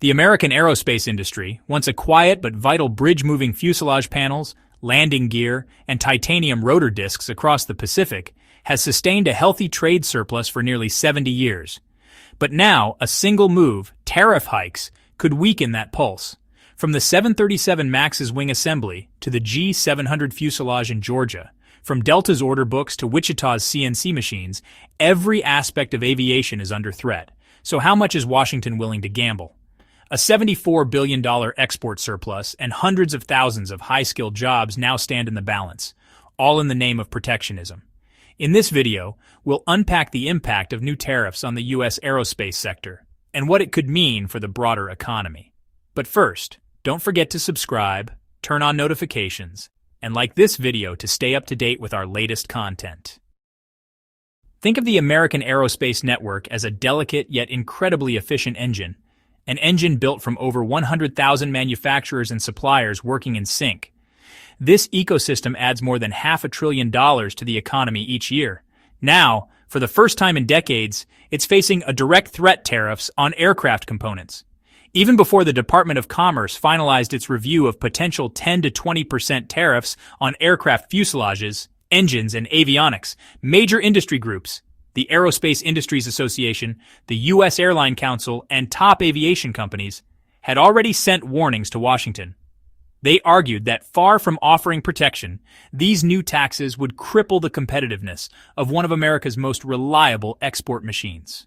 The American aerospace industry, once a quiet but vital bridge moving fuselage panels, landing gear, and titanium rotor discs across the Pacific, has sustained a healthy trade surplus for nearly 70 years. But now, a single move, tariff hikes, could weaken that pulse. From the 737 MAX's wing assembly to the G700 fuselage in Georgia, from Delta's order books to Wichita's CNC machines, every aspect of aviation is under threat. So how much is Washington willing to gamble? A $74 billion export surplus and hundreds of thousands of high-skilled jobs now stand in the balance, all in the name of protectionism. In this video, we'll unpack the impact of new tariffs on the U.S. aerospace sector and what it could mean for the broader economy. But first, don't forget to subscribe, turn on notifications, and like this video to stay up to date with our latest content. Think of the American aerospace network as a delicate yet incredibly efficient engine, an engine built from over 100,000 manufacturers and suppliers working in sync. This ecosystem adds more than $500 billion to the economy each year. Now, for the first time in decades, it's facing a direct threat tariffs on aircraft components. Even before the Department of Commerce finalized its review of potential 10 to 20% tariffs on aircraft fuselages, engines, and avionics, major industry groups, the Aerospace Industries Association, the U.S. Airline Council, and top aviation companies, had already sent warnings to Washington. They argued that far from offering protection, these new taxes would cripple the competitiveness of one of America's most reliable export machines.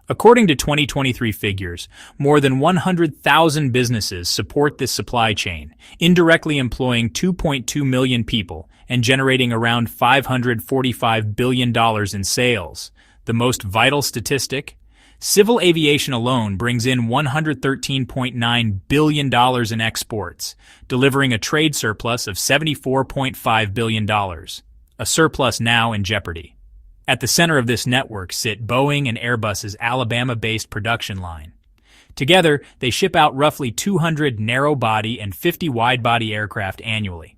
According to 2023 figures, more than 100,000 businesses support this supply chain, indirectly employing 2.2 million people and generating around $545 billion in sales. The most vital statistic? Civil aviation alone brings in $113.9 billion in exports, delivering a trade surplus of $74.5 billion, a surplus now in jeopardy. At the center of this network sit Boeing and Airbus's Alabama-based production line. Together, they ship out roughly 200 narrow-body and 50 wide-body aircraft annually.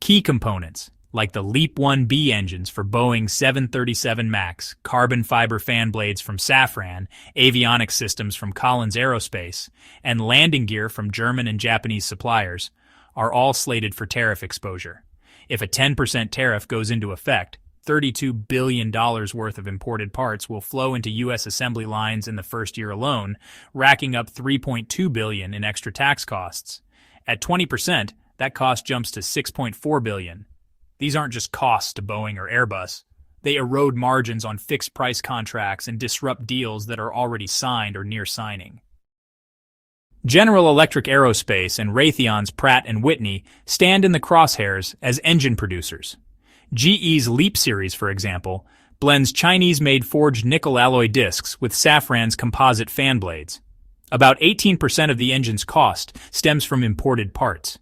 Key components, like the LEAP-1B engines for Boeing's 737 MAX, carbon fiber fan blades from Safran, avionics systems from Collins Aerospace, and landing gear from German and Japanese suppliers, are all slated for tariff exposure. If a 10% tariff goes into effect, $32 billion worth of imported parts will flow into U.S. assembly lines in the first year alone, racking up $3.2 billion in extra tax costs. At 20%, that cost jumps to $6.4 billion. These aren't just costs to Boeing or Airbus. They erode margins on fixed-price contracts and disrupt deals that are already signed or near signing. General Electric Aerospace and Raytheon's Pratt & Whitney stand in the crosshairs as engine producers. GE's LEAP series, for example, blends Chinese-made forged nickel alloy discs with Safran's composite fan blades. About 18% of the engine's cost stems from imported parts.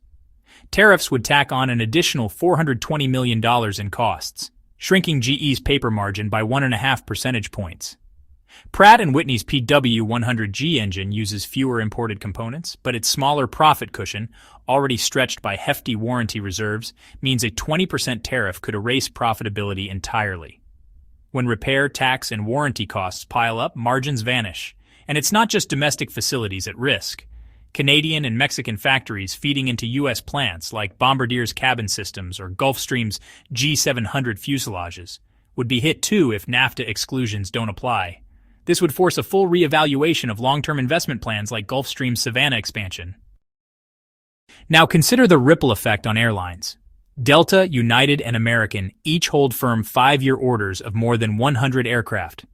Tariffs would tack on an additional $420 million in costs, shrinking GE's paper margin by 1.5 percentage points. Pratt & Whitney's PW100G engine uses fewer imported components, but its smaller profit cushion, already stretched by hefty warranty reserves, means a 20% tariff could erase profitability entirely. When repair, tax, and warranty costs pile up, margins vanish. And it's not just domestic facilities at risk. Canadian and Mexican factories feeding into U.S. plants like Bombardier's cabin systems or Gulfstream's G700 fuselages would be hit too if NAFTA exclusions don't apply. This would force a full reevaluation of long-term investment plans like Gulfstream's Savannah expansion. Now consider the ripple effect on airlines. Delta, United, and American each hold firm 5-year orders of more than 100 aircraft.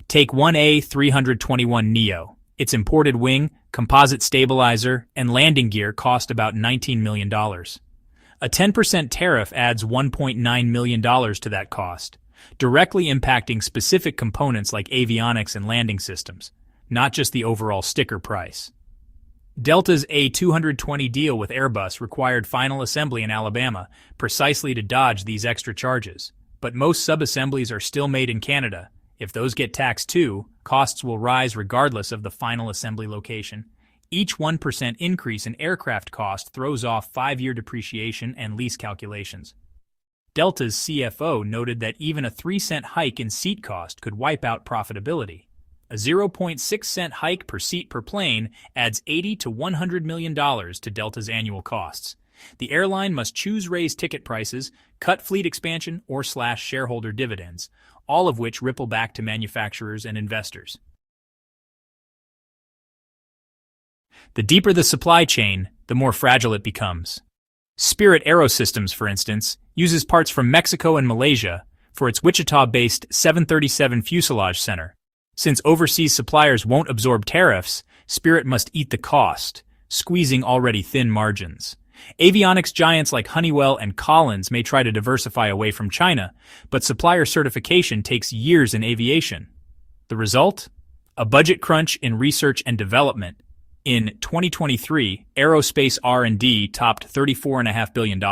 Take 1A321neo. Its imported wing, composite stabilizer, and landing gear cost about $19 million. A 10% tariff adds $1.9 million to that cost, directly impacting specific components like avionics and landing systems, not just the overall sticker price. Delta's A220 deal with Airbus required final assembly in Alabama precisely to dodge these extra charges, but most sub-assemblies are still made in Canada. If those get taxed too, costs will rise regardless of the final assembly location. Each 1% increase in aircraft cost throws off 5-year depreciation and lease calculations. Delta's CFO noted that even a 3-cent hike in seat cost could wipe out profitability. A 0.6-cent hike per seat per plane adds $80 to $100 million to Delta's annual costs. The airline must choose raise ticket prices, cut fleet expansion, or slash shareholder dividends, all of which ripple back to manufacturers and investors. The deeper the supply chain, the more fragile it becomes. Spirit Aerosystems, for instance, uses parts from Mexico and Malaysia for its Wichita-based 737 fuselage center. Since overseas suppliers won't absorb tariffs, Spirit must eat the cost, squeezing already thin margins. Avionics giants like Honeywell and Collins may try to diversify away from China, but supplier certification takes years in aviation. The result? A budget crunch in research and development. In 2023, aerospace R&D topped $34.5 billion.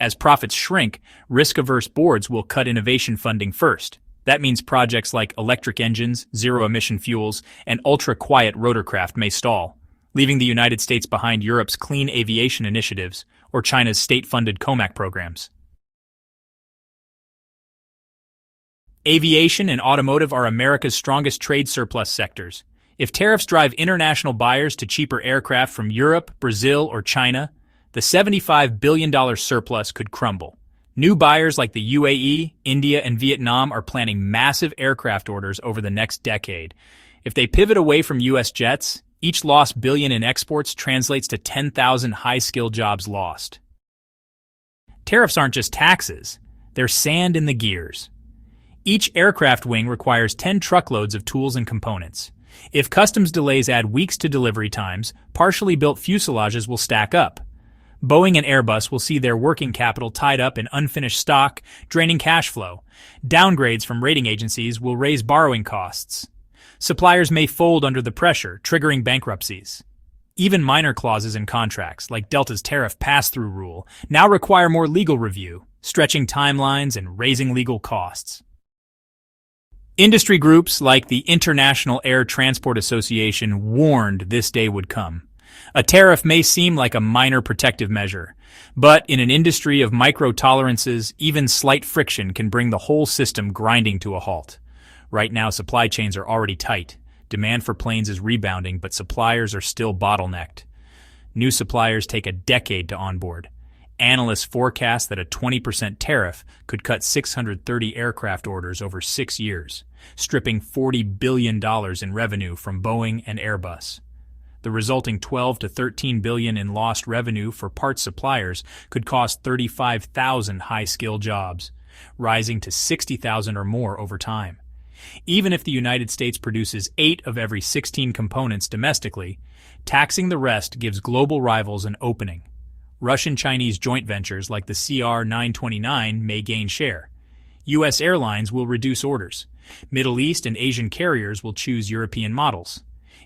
As profits shrink, risk-averse boards will cut innovation funding first. That means projects like electric engines, zero-emission fuels, and ultra-quiet rotorcraft may stall, leaving the United States behind Europe's clean aviation initiatives or China's state-funded COMAC programs. Aviation and automotive are America's strongest trade surplus sectors. If tariffs drive international buyers to cheaper aircraft from Europe, Brazil, or China, the $75 billion surplus could crumble. New buyers like the UAE, India, and Vietnam are planning massive aircraft orders over the next decade. If they pivot away from U.S. jets, each lost billion in exports translates to 10,000 high-skilled jobs lost. Tariffs aren't just taxes, they're sand in the gears. Each aircraft wing requires 10 truckloads of tools and components. If customs delays add weeks to delivery times, partially built fuselages will stack up. Boeing and Airbus will see their working capital tied up in unfinished stock, draining cash flow. Downgrades from rating agencies will raise borrowing costs. Suppliers may fold under the pressure, triggering bankruptcies. Even minor clauses in contracts, like Delta's tariff pass-through rule, now require more legal review, stretching timelines and raising legal costs. Industry groups like the International Air Transport Association warned this day would come. A tariff may seem like a minor protective measure, but in an industry of micro-tolerances, even slight friction can bring the whole system grinding to a halt. Right now, supply chains are already tight. Demand for planes is rebounding, but suppliers are still bottlenecked. New suppliers take a decade to onboard. Analysts forecast that a 20% tariff could cut 630 aircraft orders over 6 years, stripping $40 billion in revenue from Boeing and Airbus. The resulting $12 to $13 billion in lost revenue for parts suppliers could cost 35,000 high-skill jobs, rising to 60,000 or more over time. Even if the United States produces 8 of every 16 components domestically, taxing the rest gives global rivals an opening. Russian-Chinese joint ventures like the CR-929 may gain share. U.S. airlines will reduce orders. Middle East and Asian carriers will choose European models.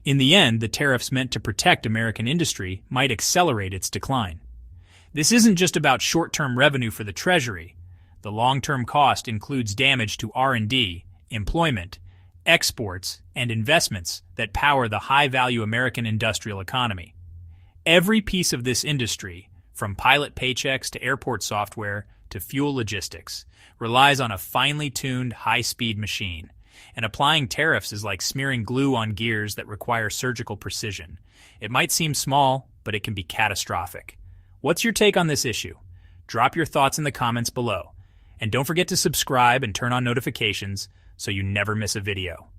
In the end, the tariffs meant to protect American industry might accelerate its decline. This isn't just about short-term revenue for the Treasury. The long-term cost includes damage to R&D, employment, exports, and investments that power the high-value American industrial economy. Every piece of this industry, from pilot paychecks to airport software to fuel logistics, relies on a finely tuned, high-speed machine. And applying tariffs is like smearing glue on gears that require surgical precision. It might seem small, but it can be catastrophic. What's your take on this issue? Drop your thoughts in the comments below. And don't forget to subscribe and turn on notifications so you never miss a video.